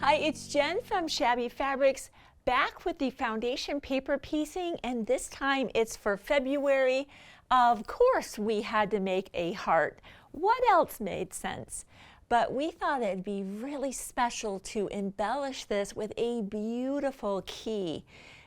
Hi, it's Jen from Shabby Fabrics, back with the foundation paper piecing, and this time it's for February. Of course we had to make a heart. What else made sense? But we thought it'd be really special to embellish this with a beautiful key.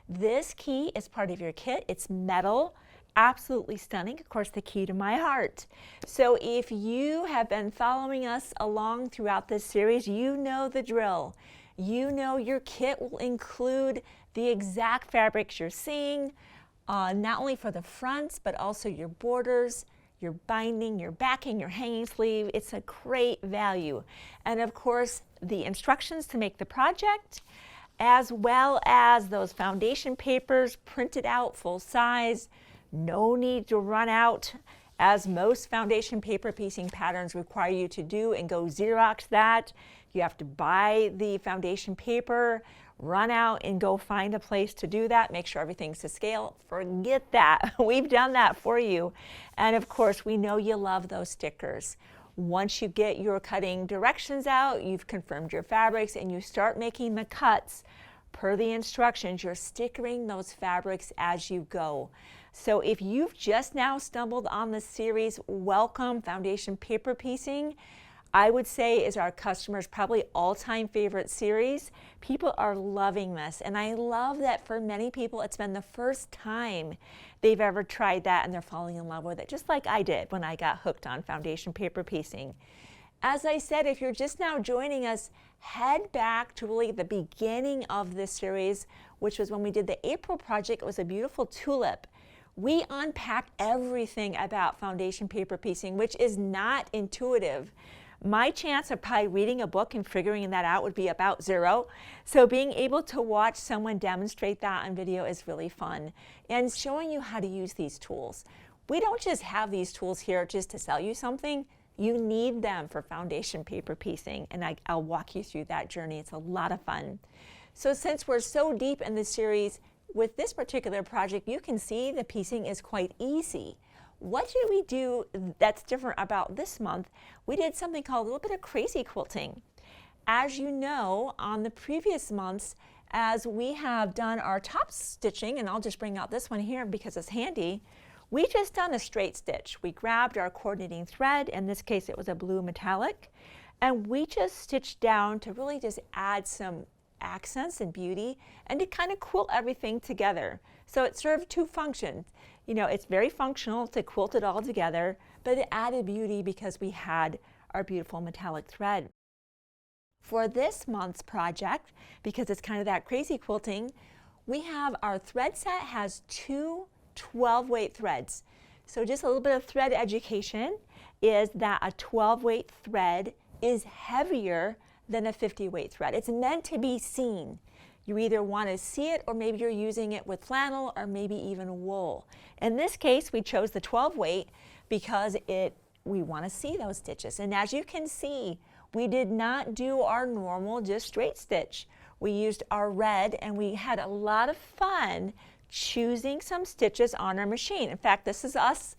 This key is part of your kit. It's metal. Absolutely stunning, of course, the key to my heart. So if you have been following us along throughout this series, you know the drill. You know your kit will include the exact fabrics you're seeing, not only for the fronts, but also your borders, your binding, your backing, your hanging sleeve. It's a great value. And of course, the instructions to make the project, as well as those foundation papers printed out full size. No need to run out, as most foundation paper piecing patterns require you to do, and go Xerox that. You have to buy the foundation paper, run out and go find a place to do that, make sure everything's to scale. Forget that. We've done that for you. And of course, we know you love those stickers. Once you get your cutting directions out, you've confirmed your fabrics, and you start making the cuts per the instructions, you're stickering those fabrics as you go. So if you've just now stumbled on this series, welcome. Foundation paper piecing, I would say, is our customers' probably all-time favorite series. People are loving this, and I love that for many people it's been the first time they've ever tried that, and they're falling in love with it, just like I did when I got hooked on foundation paper piecing. As I said, if you're just now joining us, head back to really the beginning of this series, which was when we did the April project. It was a beautiful tulip. We unpacked everything about foundation paper piecing, which is not intuitive. My chance of probably reading a book and figuring that out would be about zero. So being able to watch someone demonstrate that on video is really fun, and showing you how to use these tools. We don't just have these tools here just to sell you something. You need them for foundation paper piecing, and I'll walk you through that journey. It's a lot of fun. So since we're so deep in this series, with this particular project, you can see the piecing is quite easy. What did we do that's different about this month? We did something called a little bit of crazy quilting. As you know, on the previous months, as we have done our top stitching, and I'll just bring out this one here because it's handy, we just done a straight stitch. We grabbed our coordinating thread, in this case it was a blue metallic, and we just stitched down to really just add some accents and beauty, and to kind of quilt everything together. So it served two functions. You know, it's very functional to quilt it all together, but it added beauty because we had our beautiful metallic thread. For this month's project, because it's kind of that crazy quilting, we have our thread set has two 12-weight threads. So just a little bit of thread education is that a 12-weight thread is heavier than a 50-weight thread. It's meant to be seen. You either want to see it, or maybe you're using it with flannel or maybe even wool. In this case, we chose the 12-weight because we want to see those stitches. And as you can see, we did not do our normal just straight stitch. We used our red, and we had a lot of fun choosing some stitches on our machine. In fact, this is us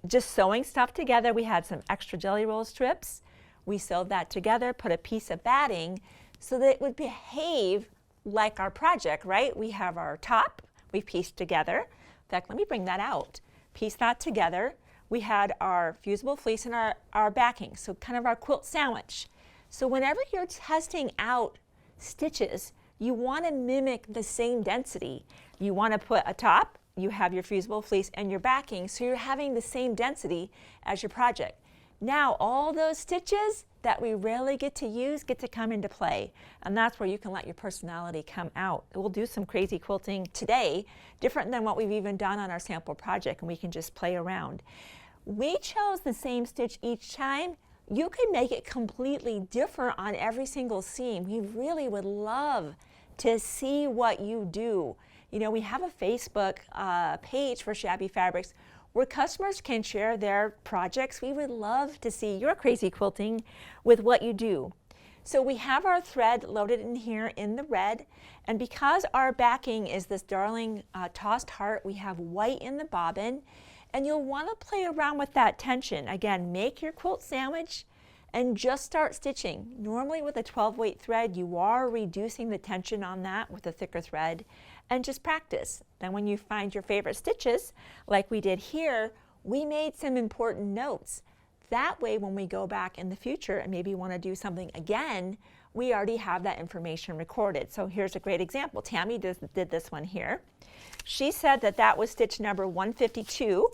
just sewing stuff together. We had some extra jelly roll strips. We sewed that together, put a piece of batting so that it would behave like our project, right? We have our top, we pieced together. In fact, let me bring that out. Piece that together. We had our fusible fleece and our backing, so kind of our quilt sandwich. So whenever you're testing out stitches, you want to mimic the same density. You want to put a top, you have your fusible fleece and your backing, so you're having the same density as your project. Now all those stitches that we rarely get to use get to come into play, and that's where you can let your personality come out. We'll do some crazy quilting today, different than what we've even done on our sample project, and we can just play around. We chose the same stitch each time. You could make it completely different on every single seam. We really would love to see what you do. You know, we have a Facebook page for Shabby Fabrics where customers can share their projects. We would love to see your crazy quilting with what you do. So we have our thread loaded in here in the red, and because our backing is this darling tossed heart, we have white in the bobbin, and you'll want to play around with that tension. Again, make your quilt sandwich and just start stitching. Normally with a 12 weight thread, you are reducing the tension on that with a thicker thread, and just practice. Then when you find your favorite stitches, like we did here, we made some important notes. That way when we go back in the future and maybe want to do something again, we already have that information recorded. So here's a great example. Tammy did this one here. She said that that was stitch number 152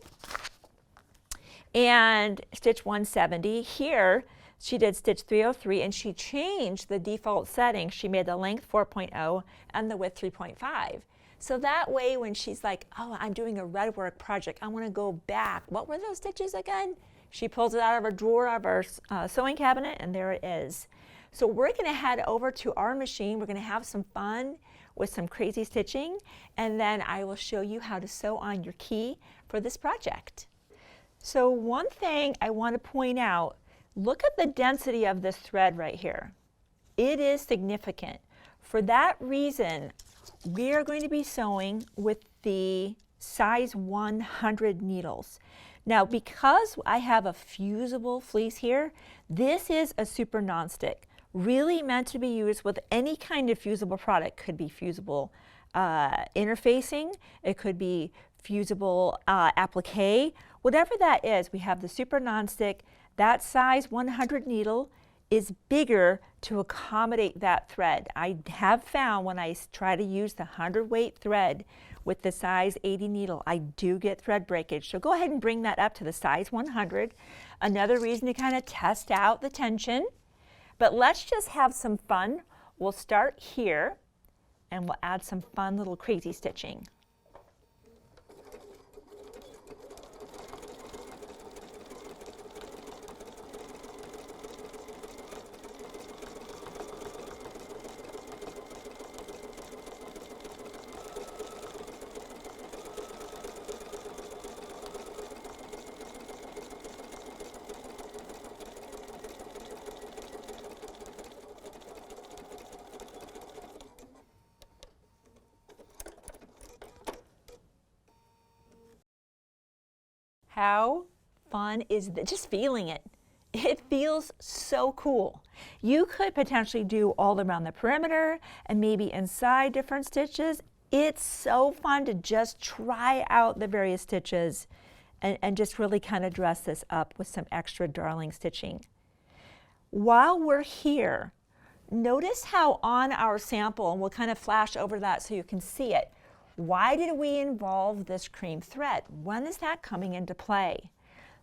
and stitch 170. Here she did stitch 303 and she changed the default setting. She made the length 4.0 and the width 3.5. So that way when she's like, oh, I'm doing a red work project, I want to go back. What were those stitches again? She pulls it out of her drawer of our sewing cabinet, and there it is. So we're going to head over to our machine. We're going to have some fun with some crazy stitching, and then I will show you how to sew on your key for this project. So one thing I want to point out, look at the density of this thread right here. It is significant. For that reason, we are going to be sewing with the size 100 needles. Now, because I have a fusible fleece here, this is a super nonstick, really meant to be used with any kind of fusible product. Could be fusible interfacing, it could be fusible applique, whatever that is. We have the super nonstick. That size 100 needle is bigger to accommodate that thread. I have found when I try to use the 100 weight thread with the size 80 needle, I do get thread breakage. So go ahead and bring that up to the size 100. Another reason to kind of test out the tension. But let's just have some fun. We'll start here and we'll add some fun little crazy stitching. How fun is this? Just feeling it. It feels so cool. You could potentially do all around the perimeter and maybe inside different stitches. It's so fun to just try out the various stitches and just really kind of dress this up with some extra darling stitching. While we're here, notice how on our sample, and we'll kind of flash over that so you can see it, why did we involve this cream thread? When is that coming into play?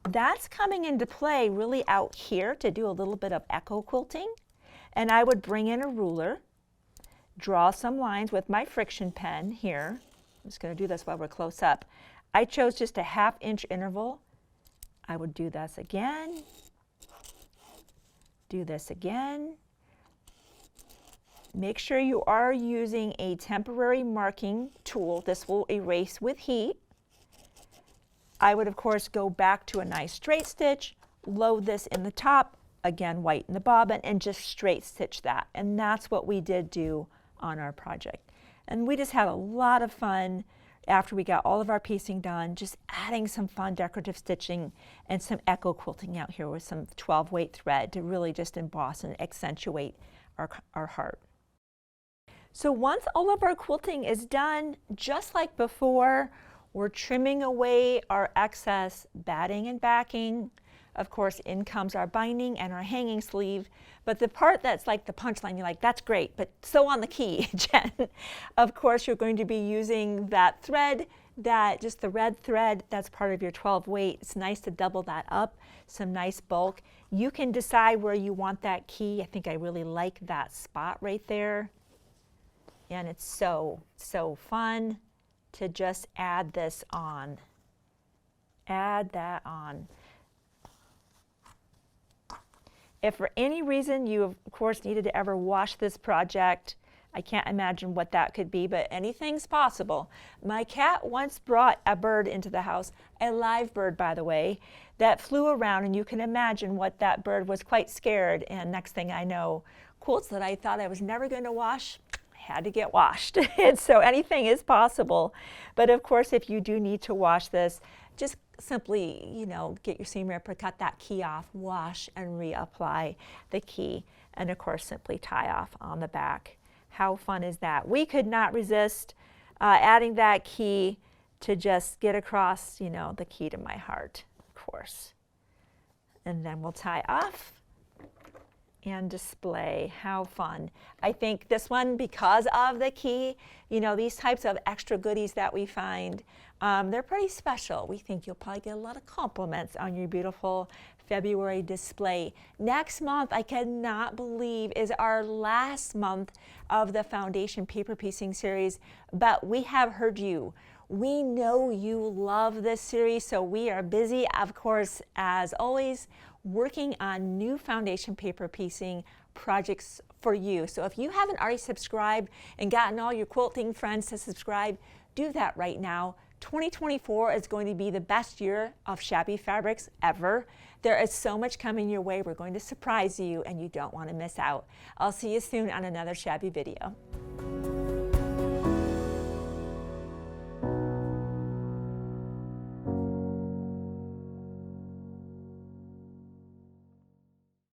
That's coming into play really out here to do a little bit of echo quilting. And I would bring in a ruler, draw some lines with my friction pen here. I'm just going to do this while we're close up. I chose just a 1/2 inch interval. I would do this again, do this again. Make sure you are using a temporary marking tool. This will erase with heat. I would, of course, go back to a nice straight stitch, load this in the top, again, whiten the bobbin, and just straight stitch that. And that's what we did do on our project. And we just had a lot of fun after we got all of our piecing done, just adding some fun decorative stitching and some echo quilting out here with some 12 weight thread to really just emboss and accentuate our heart. So once all of our quilting is done, just like before, we're trimming away our excess batting and backing. Of course, in comes our binding and our hanging sleeve. But the part that's like the punchline, you're like, that's great, but sew on the key, Jen. Of course, you're going to be using that thread, just the red thread, that's part of your 12 weight. It's nice to double that up, some nice bulk. You can decide where you want that key. I think I really like that spot right there. And it's so, so fun to just add this on. Add that on. If for any reason you, of course, needed to ever wash this project, I can't imagine what that could be, but anything's possible. My cat once brought a bird into the house, a live bird, by the way, that flew around, and you can imagine what that bird was quite scared. And next thing I know, quilts that I thought I was never going to wash had to get washed. And so anything is possible. But of course, if you do need to wash this, just simply, you know, get your seam ripper, cut that key off, wash and reapply the key, and of course simply tie off on the back. How fun is that? We could not resist adding that key to just get across, you know, the key to my heart, of course. And then we'll tie off and display. How fun. I think this one, because of the key, you know, these types of extra goodies that we find, they're pretty special. We think you'll probably get a lot of compliments on your beautiful February display. Next month, I cannot believe, is our last month of the foundation paper piecing series, but we have heard you. We know you love this series, so we are busy, of course, as always, working on new foundation paper piecing projects for you. So if you haven't already subscribed and gotten all your quilting friends to subscribe, do that right now. 2024 is going to be the best year of Shabby Fabrics ever. There is so much coming your way. We're going to surprise you and you don't want to miss out. I'll see you soon on another Shabby video.